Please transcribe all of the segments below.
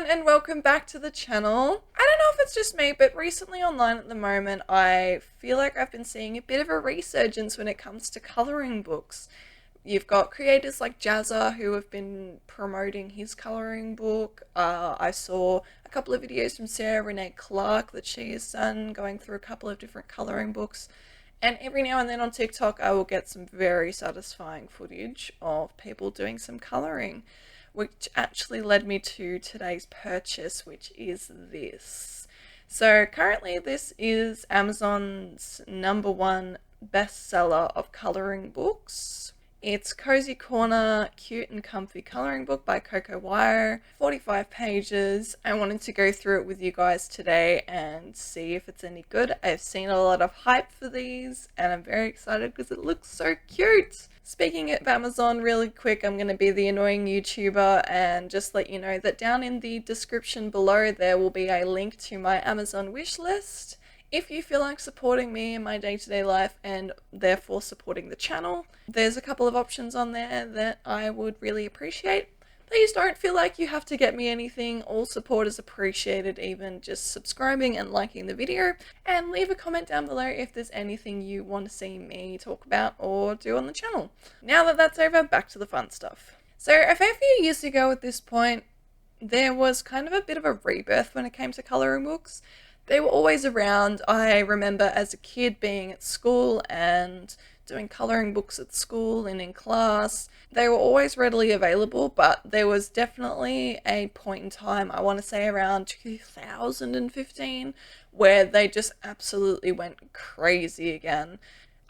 everyone and welcome back to the channel. I don't know if it's just me, but recently online at the moment I feel like I've been seeing a bit of a resurgence when it comes to colouring books. You've got creators like Jazza who have been promoting his colouring book. I saw a couple of videos from Sarah Renee Clark that she has done going through a couple of different colouring books. And every now and then on TikTok I will get some very satisfying footage of people doing some colouring, which actually led me to today's purchase, which is this. So currently this is Amazon's #1 bestseller of colouring books. It's Cozy Corner Cute and Comfy Colouring Book by Coco Wire, 45 pages. I wanted to go through it with you guys today and see if it's any good. I've seen a lot of hype for these and I'm very excited because it looks so cute. Speaking of Amazon really quick, I'm going to be the annoying YouTuber and just let you know that down in the description below there will be a link to my Amazon wish list. If you feel like supporting me in my day-to-day life and therefore supporting the channel, there's a couple of options on there that I would really appreciate. Please don't feel like you have to get me anything. All support is appreciated, even just subscribing and liking the video. And leave a comment down below if there's anything you want to see me talk about or do on the channel. Now that that's over, back to the fun stuff. So a fair few years ago at this point, there was kind of a bit of a rebirth when it came to colouring books. They were always around. I remember as a kid being at school and doing colouring books at school and in class. They were always readily available, but there was definitely a point in time, I want to say around 2015, where they just absolutely went crazy again.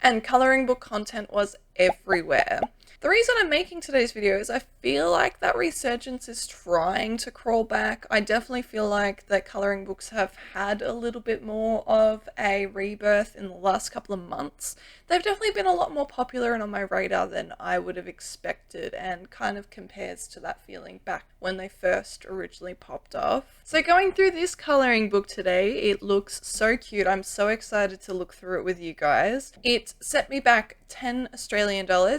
And colouring book content was everywhere. The reason I'm making today's video is I feel like that resurgence is trying to crawl back. I definitely feel like that colouring books have had a little bit more of a rebirth in the last couple of months. They've definitely been a lot more popular and on my radar than I would have expected, and kind of compares to that feeling back when they first originally popped off. So going through this colouring book today, it looks so cute. I'm so excited to look through it with you guys. It set me back $10 Australian.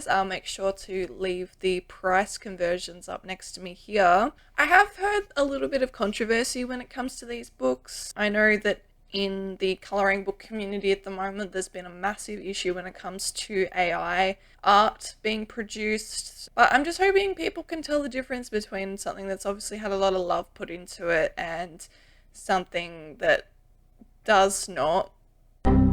I'll make sure to leave the price conversions up next to me here. I have heard a little bit of controversy when it comes to these books. I know that in the colouring book community at the moment there's been a massive issue when it comes to AI art being produced. But I'm just hoping people can tell the difference between something that's obviously had a lot of love put into it and something that does not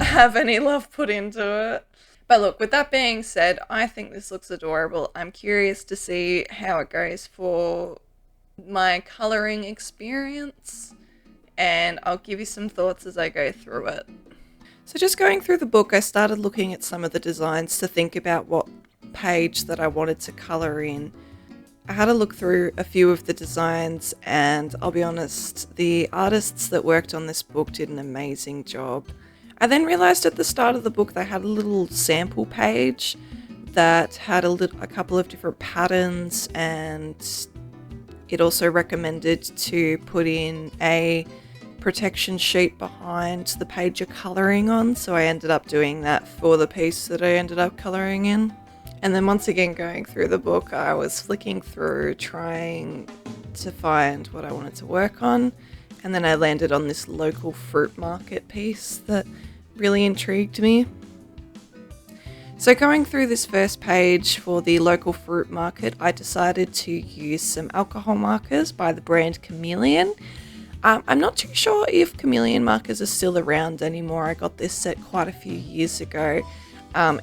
have any love put into it. But look, with that being said, I think this looks adorable. I'm curious to see how it goes for my colouring experience, and I'll give you some thoughts as I go through it. So just going through the book, I started looking at some of the designs to think about what page that I wanted to colour in. I had a look through a few of the designs and I'll be honest, the artists that worked on this book did an amazing job. I then realised at the start of the book they had a little sample page that had a couple of different patterns, and it also recommended to put in a protection sheet behind the page you're colouring on, so I ended up doing that for the piece that I ended up colouring in. And then once again going through the book, I was flicking through trying to find what I wanted to work on, and then I landed on this local fruit market piece that really intrigued me. So going through this first page for the local fruit market, I decided to use some alcohol markers by the brand Chameleon. I'm not too sure if Chameleon markers are still around anymore. I got this set quite a few years ago.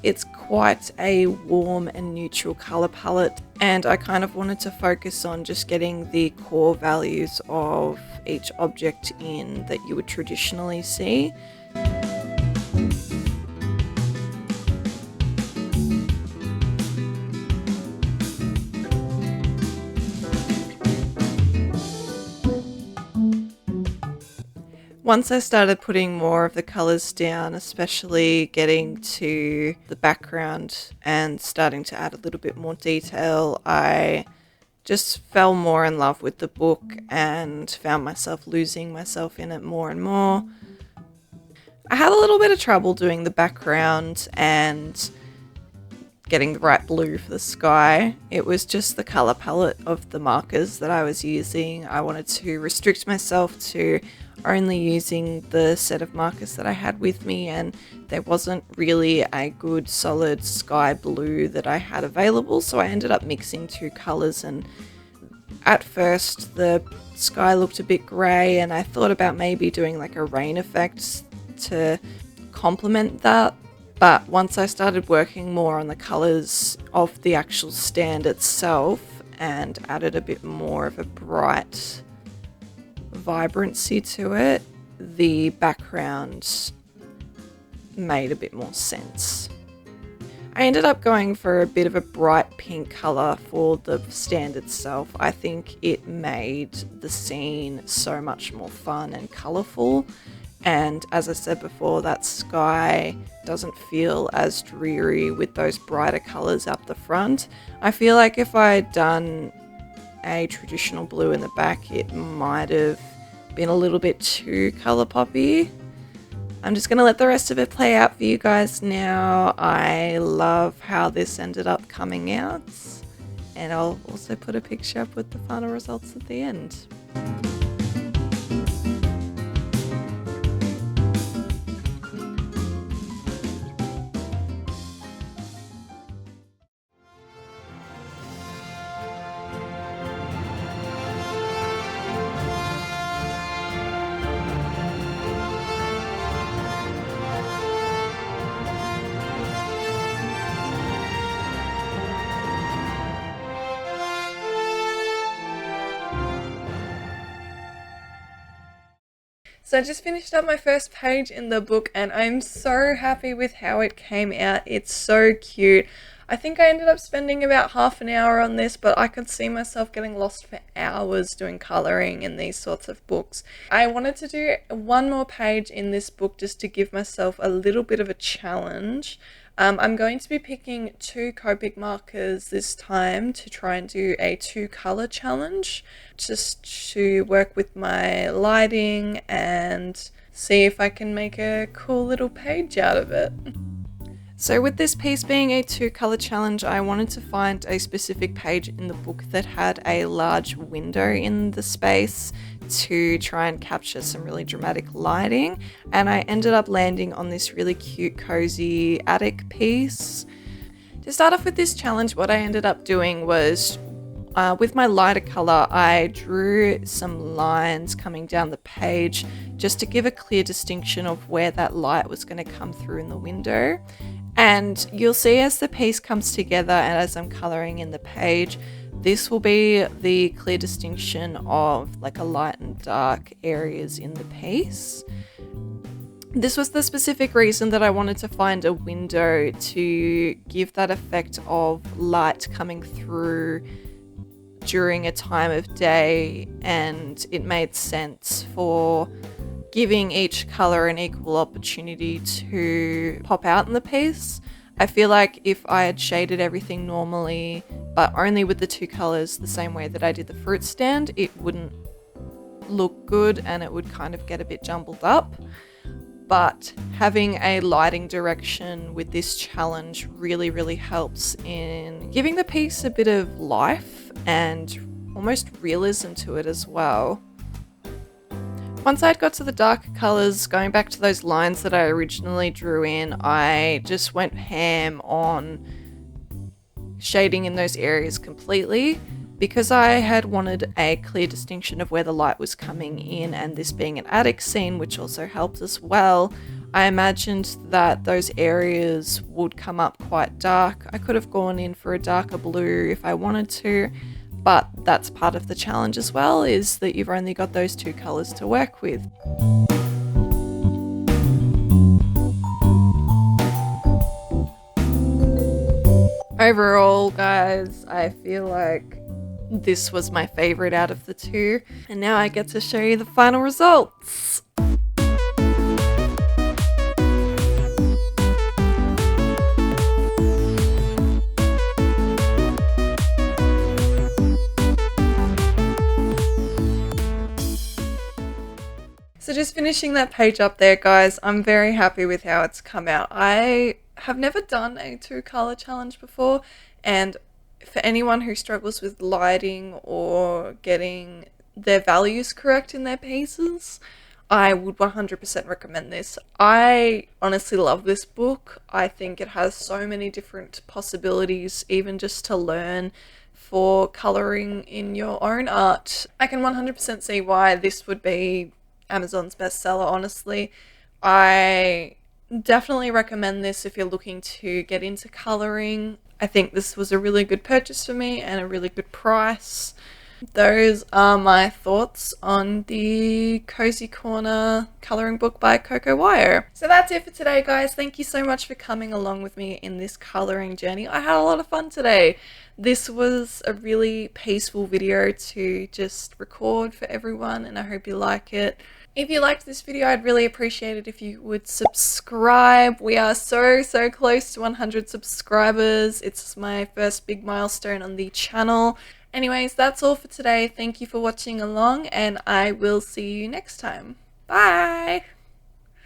It's quite a warm and neutral colour palette, and I kind of wanted to focus on just getting the core values of each object in that you would traditionally see. Once I started putting more of the colours down, especially getting to the background and starting to add a little bit more detail, I just fell more in love with the book and found myself losing myself in it more and more. I had a little bit of trouble doing the background and getting the right blue for the sky. It was just the color palette of the markers that I was using. I wanted to restrict myself to only using the set of markers that I had with me, and there wasn't really a good solid sky blue that I had available, so I ended up mixing two colors. And at first the sky looked a bit grey, and I thought about maybe doing like a rain effect to complement that. But once I started working more on the colours of the actual stand itself and added a bit more of a bright vibrancy to it, the background made a bit more sense. I ended up going for a bit of a bright pink colour for the stand itself. I think it made the scene so much more fun and colourful. And as I said before, that sky doesn't feel as dreary with those brighter colours up the front. I feel like if I had done a traditional blue in the back, it might have been a little bit too colour poppy. I'm just going to let the rest of it play out for you guys now. I love how this ended up coming out, and I'll also put a picture up with the final results at the end. So I just finished up my first page in the book, and I'm so happy with how it came out. It's so cute. I think I ended up spending about half an hour on this, but I could see myself getting lost for hours doing colouring in these sorts of books. I wanted to do one more page in this book just to give myself a little bit of a challenge. I'm going to be picking two Copic markers this time to try and do a 2-colour challenge, just to work with my lighting and see if I can make a cool little page out of it. So with this piece being a 2-colour challenge, I wanted to find a specific page in the book that had a large window in the space to try and capture some really dramatic lighting, and I ended up landing on this really cute cozy attic piece. To start off with this challenge, what I ended up doing was with my lighter colour, I drew some lines coming down the page just to give a clear distinction of where that light was going to come through in the window. And you'll see as the piece comes together and as I'm colouring in the page, this will be the clear distinction of like a light and dark areas in the piece. This was the specific reason that I wanted to find a window to give that effect of light coming through during a time of day, and it made sense for giving each colour an equal opportunity to pop out in the piece. I feel like if I had shaded everything normally, but only with the 2 colours the same way that I did the fruit stand, it wouldn't look good and it would kind of get a bit jumbled up. But having a lighting direction with this challenge really helps in giving the piece a bit of life and almost realism to it as well. Once I'd got to the darker colours, going back to those lines that I originally drew in, I just went ham on shading in those areas completely, because I had wanted a clear distinction of where the light was coming in, and this being an attic scene, which also helped as well. I imagined that those areas would come up quite dark. I could have gone in for a darker blue if I wanted to, but that's part of the challenge as well, is that you've only got those 2 colours to work with. Overall, guys, I feel like this was my favourite out of the 2, and now I get to show you the final results. So just finishing that page up there, guys, I'm very happy with how it's come out. I have never done a 2-color challenge before, and for anyone who struggles with lighting or getting their values correct in their pieces, I would 100% recommend this. I honestly love this book. I think it has so many different possibilities, even just to learn for colouring in your own art. I can 100% see why this would be Amazon's bestseller, honestly. I definitely recommend this if you're looking to get into colouring. I think this was a really good purchase for me and a really good price. Those are my thoughts on the Cozy Corner colouring book by Coco Wire. So that's it for today, guys. Thank you so much for coming along with me in this colouring journey. I had a lot of fun today. This was a really peaceful video to just record for everyone, and I hope you like it. If you liked this video, I'd really appreciate it if you would subscribe. We are so close to 100 subscribers. It's my first big milestone on the channel. Anyways, that's all for today. Thank you for watching along, and I will see you next time. Bye!